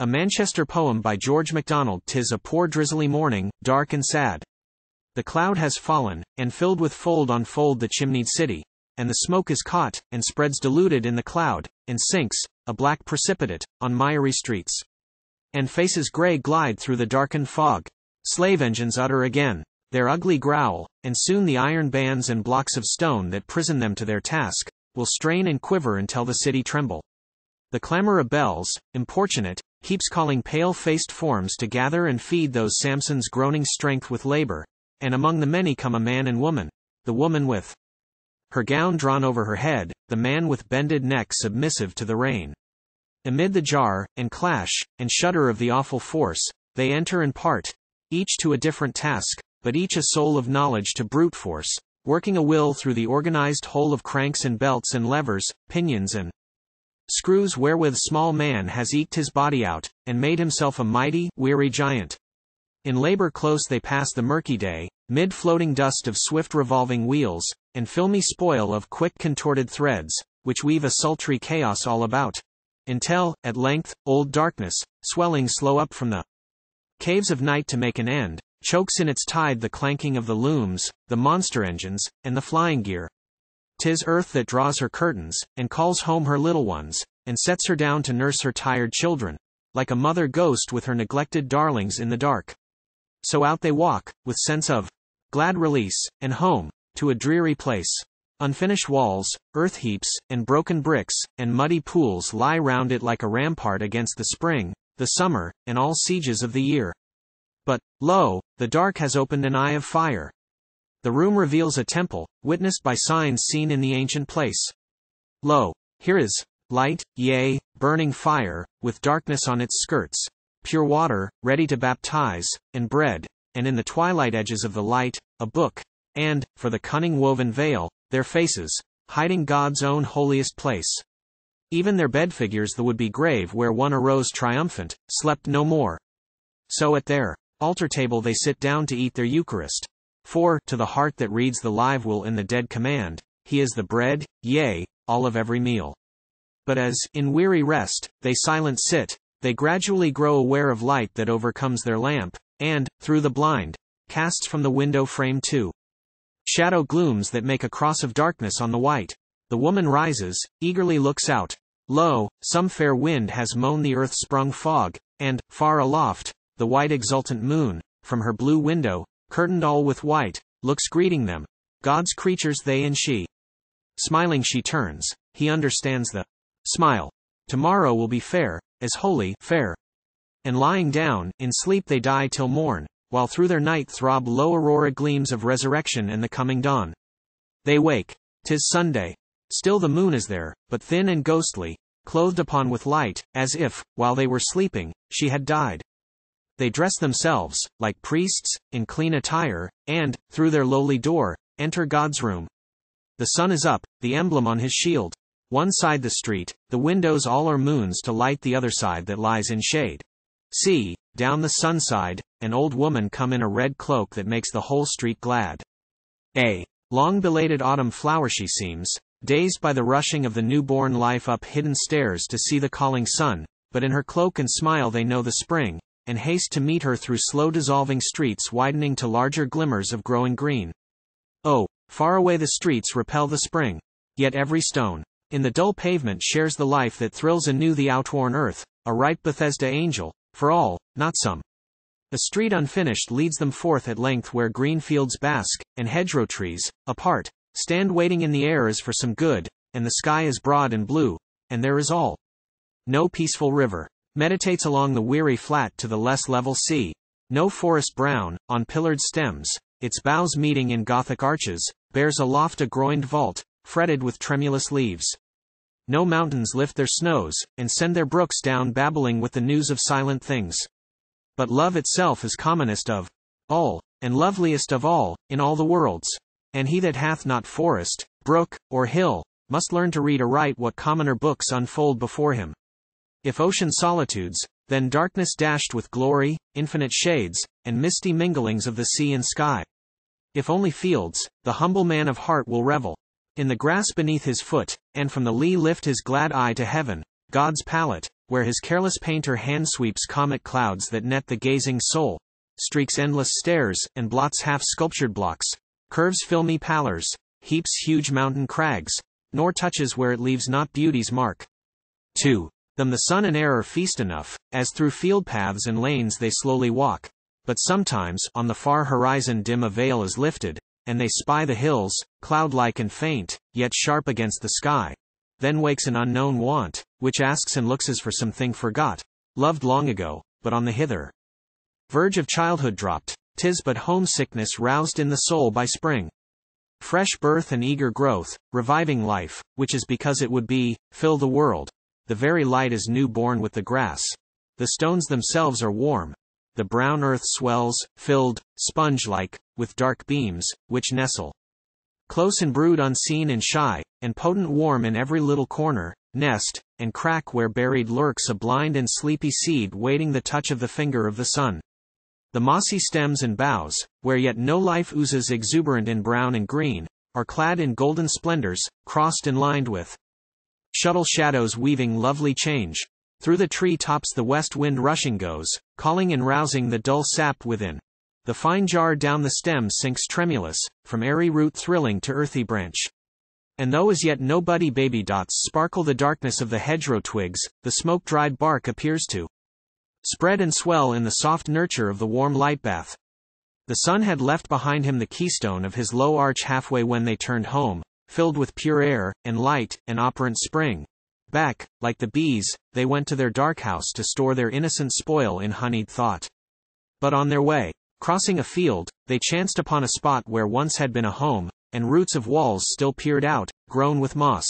A Manchester poem by George MacDonald. 'Tis a poor drizzly morning, dark and sad. The cloud has fallen, and filled with fold on fold the chimneyed city, and the smoke is caught, and spreads diluted in the cloud, and sinks, a black precipitate, on miry streets. And faces grey glide through the darkened fog. Slave engines utter again their ugly growl, and soon the iron bands and blocks of stone that prison them to their task, will strain and quiver until the city tremble. The clamour of bells, Importunate, keeps calling pale-faced forms to gather and feed those Samsons groaning strength with labor, and among the many come a man and woman, the woman with her gown drawn over her head, the man with bended neck submissive to the rain. Amid the jar, and clash, and shudder of the awful force, they enter and part, each to a different task, but each a soul of knowledge to brute force, working a will through the organized whole of cranks and belts and levers, pinions and screws wherewith small man has eked his body out, and made himself a mighty, weary giant. In labor close they pass the murky day, mid floating dust of swift revolving wheels, and filmy spoil of quick contorted threads, which weave a sultry chaos all about. Until, at length, old darkness, swelling slow up from the caves of night to make an end, chokes in its tide the clanking of the looms, the monster engines, and the flying gear. 'Tis earth that draws her curtains, and calls home her little ones, and sets her down to nurse her tired children, like a mother ghost with her neglected darlings in the dark. So out they walk, with sense of glad release, and home, to a dreary place. Unfinished walls, earth heaps, and broken bricks, and muddy pools lie round it like a rampart against the spring, the summer, and all sieges of the year. But, lo, the dark has opened an eye of fire. The room reveals a temple, witnessed by signs seen in the ancient place. Lo, here is light, yea, burning fire, with darkness on its skirts, pure water, ready to baptize, and bread, and in the twilight edges of the light, a book, and, for the cunning woven veil, their faces, hiding God's own holiest place. Even their bed figures the would-be grave where one arose triumphant, slept no more. So at their altar table they sit down to eat their Eucharist. For, to the heart that reads the live will in the dead command, he is the bread, yea, all of every meal. But as, in weary rest, they silent sit, they gradually grow aware of light that overcomes their lamp, and, through the blind, casts from the window frame two shadow glooms that make a cross of darkness on the white. The woman rises, eagerly looks out. Lo, some fair wind has mown the earth-sprung fog, and, far aloft, the white exultant moon, from her blue window, curtained all with white, looks greeting them, God's creatures they and she. Smiling she turns, he understands the smile. Tomorrow will be fair, as holy, fair. And lying down, in sleep they die till morn, while through their night throb low aurora gleams of resurrection and the coming dawn. They wake. 'Tis Sunday. Still the moon is there, but thin and ghostly, clothed upon with light, as if, while they were sleeping, she had died. They dress themselves, like priests, in clean attire, and, through their lowly door, enter God's room. The sun is up, the emblem on his shield. One side the street, the windows all are moons to light the other side that lies in shade. See, down the sun side, an old woman come in a red cloak that makes the whole street glad. A long-belated autumn flower she seems, dazed by the rushing of the newborn life up hidden stairs to see the calling sun, but in her cloak and smile they know the spring, and haste to meet her through slow dissolving streets widening to larger glimmers of growing green. Oh, far away the streets repel the spring, yet every stone in the dull pavement shares the life that thrills anew the outworn earth, a ripe Bethesda angel, for all, not some. A street unfinished leads them forth at length where green fields bask, and hedgerow trees, apart, stand waiting in the air as for some good, and the sky is broad and blue, and there is all. No peaceful river meditates along the weary flat to the less level sea. No forest brown, on pillared stems, its boughs meeting in Gothic arches, bears aloft a groined vault, fretted with tremulous leaves. No mountains lift their snows, and send their brooks down babbling with the news of silent things. But love itself is commonest of all, and loveliest of all, in all the worlds. And he that hath not forest, brook, or hill, must learn to read aright what commoner books unfold before him. If ocean solitudes, then darkness dashed with glory, infinite shades, and misty minglings of the sea and sky. If only fields, the humble man of heart will revel in the grass beneath his foot, and from the lea lift his glad eye to heaven, God's pallet, where his careless painter hand sweeps comet clouds that net the gazing soul, streaks endless stairs, and blots half-sculptured blocks, curves filmy pallors, heaps huge mountain crags, nor touches where it leaves not beauty's mark. 2. Them the sun and air are feast enough, as through field paths and lanes they slowly walk, but sometimes, on the far horizon dim a veil is lifted, and they spy the hills, cloud-like and faint, yet sharp against the sky. Then wakes an unknown want, which asks and looks as for something forgot, loved long ago, but on the hither verge of childhood dropped. 'Tis but homesickness roused in the soul by spring. Fresh birth and eager growth, reviving life, which is because it would be, fill the world. The very light is new born with the grass. The stones themselves are warm. The brown earth swells, filled, sponge-like, with dark beams, which nestle close and brood unseen and shy, and potent warm in every little corner, nest, and crack where buried lurks a blind and sleepy seed waiting the touch of the finger of the sun. The mossy stems and boughs, where yet no life oozes exuberant in brown and green, are clad in golden splendors, crossed and lined with shuttle shadows weaving lovely change. Through the tree tops the west wind rushing goes, calling and rousing the dull sap within. The fine jar down the stem sinks tremulous, from airy root thrilling to earthy branch. And though as yet no buddy baby dots sparkle the darkness of the hedgerow twigs, the smoke-dried bark appears to spread and swell in the soft nurture of the warm light bath. The sun had left behind him the keystone of his low arch halfway when they turned home, filled with pure air, and light, and operant spring. Back, like the bees, they went to their dark house to store their innocent spoil in honeyed thought. But on their way, crossing a field, they chanced upon a spot where once had been a home, and roots of walls still peered out, grown with moss.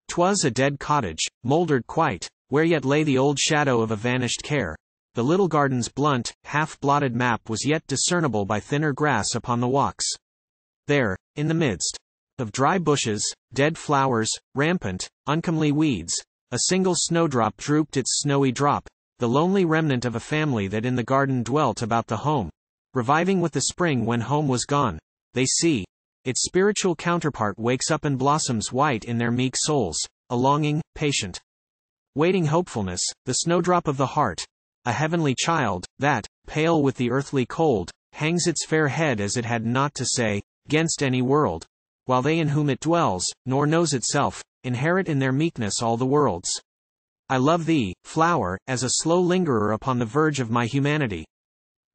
'Twas a dead cottage, mouldered quite, where yet lay the old shadow of a vanished care. The little garden's blunt, half-blotted map was yet discernible by thinner grass upon the walks. There, in the midst of dry bushes, dead flowers, rampant, uncomely weeds, a single snowdrop drooped its snowy drop, the lonely remnant of a family that in the garden dwelt about the home, reviving with the spring when home was gone. They see its spiritual counterpart wakes up and blossoms white in their meek souls, a longing, patient, waiting hopefulness, the snowdrop of the heart, a heavenly child, that, pale with the earthly cold, hangs its fair head as it had naught to say, 'gainst any world, while they in whom it dwells, nor knows itself, inherit in their meekness all the worlds. I love thee, flower, as a slow lingerer upon the verge of my humanity.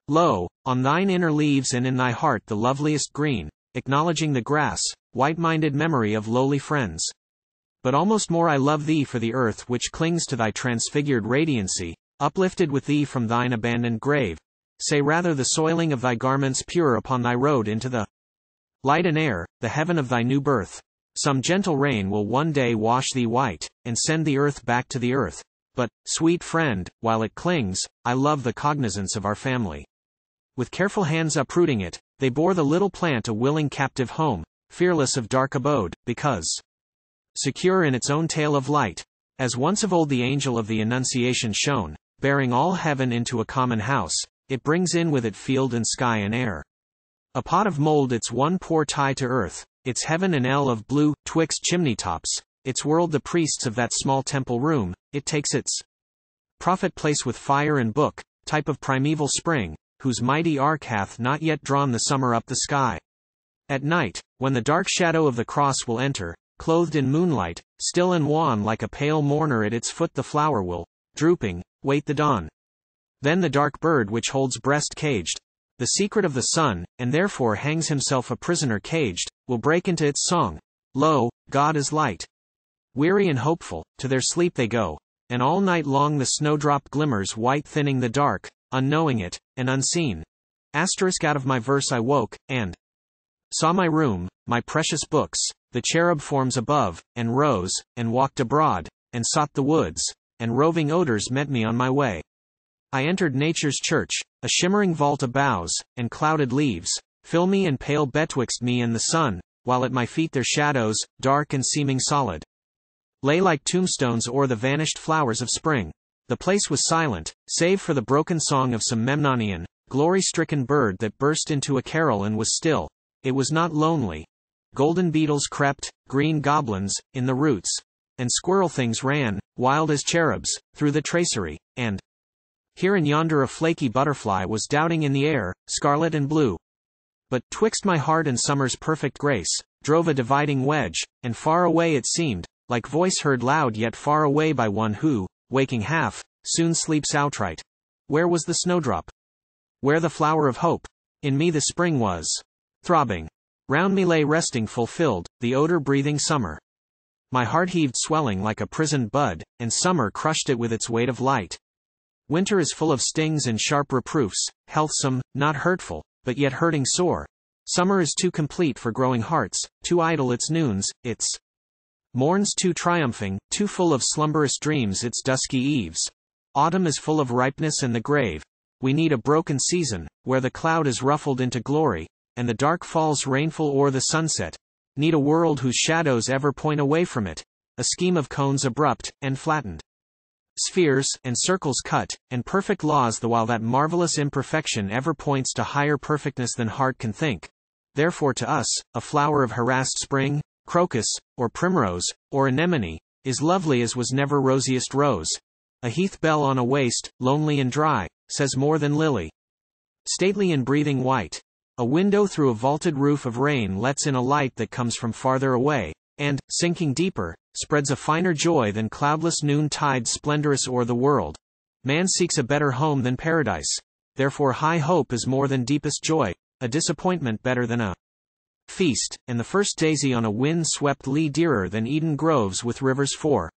Lo, on thine inner leaves and in thy heart the loveliest green, acknowledging the grass, white-minded memory of lowly friends. But almost more I love thee for the earth which clings to thy transfigured radiancy, uplifted with thee from thine abandoned grave. Say rather the soiling of thy garments pure upon thy road into the light and air, the heaven of thy new birth. Some gentle rain will one day wash thee white, and send the earth back to the earth. But, sweet friend, while it clings, I love the cognizance of our family. With careful hands uprooting it, they bore the little plant a willing captive home, fearless of dark abode, because secure in its own tale of light. As once of old the angel of the Annunciation shone, bearing all heaven into a common house, it brings in with it field and sky and air. A pot of mold its one poor tie to earth, its heaven an ell of blue, twixt chimney tops, its world the priests of that small temple room, it takes its prophet place with fire and book, type of primeval spring, whose mighty arc hath not yet drawn the summer up the sky. At night, when the dark shadow of the cross will enter, clothed in moonlight, still and wan like a pale mourner at its foot the flower will, drooping, wait the dawn. Then the dark bird which holds breast caged, the secret of the sun, and therefore hangs himself a prisoner caged, will break into its song. Lo, God is light. Weary and hopeful, to their sleep they go, and all night long the snowdrop glimmers white thinning the dark, unknowing it, and unseen. Out of my verse I woke, and saw my room, my precious books, the cherub forms above, and rose, and walked abroad, and sought the woods, and roving odors met me on my way. I entered nature's church, a shimmering vault of boughs, and clouded leaves, filmy and pale betwixt me and the sun, while at my feet their shadows, dark and seeming solid, lay like tombstones o'er the vanished flowers of spring. The place was silent, save for the broken song of some Memnonian, glory-stricken bird that burst into a carol and was still. It was not lonely. Golden beetles crept, green goblins, in the roots, and squirrel things ran, wild as cherubs, through the tracery, and here and yonder a flaky butterfly was doubting in the air, scarlet and blue. But, twixt my heart and summer's perfect grace, drove a dividing wedge, and far away it seemed, like voice heard loud yet far away by one who, waking half, soon sleeps outright. Where was the snowdrop? Where the flower of hope? In me the spring was throbbing. Round me lay resting fulfilled, the odor-breathing summer. My heart heaved swelling like a prisoned bud, and summer crushed it with its weight of light. Winter is full of stings and sharp reproofs, healthsome, not hurtful, but yet hurting sore. Summer is too complete for growing hearts, too idle its noons, its morns too triumphing, too full of slumberous dreams its dusky eves. Autumn is full of ripeness and the grave. We need a broken season, where the cloud is ruffled into glory, and the dark falls rainful o'er the sunset. Need a world whose shadows ever point away from it. A scheme of cones abrupt, and flattened. Spheres, and circles cut, and perfect laws the while that marvelous imperfection ever points to higher perfectness than heart can think. Therefore to us, a flower of harassed spring, crocus, or primrose, or anemone, is lovely as was never rosiest rose. A heath bell on a waste, lonely and dry, says more than lily. Stately and breathing white. A window through a vaulted roof of rain lets in a light that comes from farther away, and, sinking deeper, spreads a finer joy than cloudless noontide splendorous o'er the world. Man seeks a better home than paradise. Therefore high hope is more than deepest joy, a disappointment better than a feast, and the first daisy on a wind-swept lea dearer than Eden groves with rivers for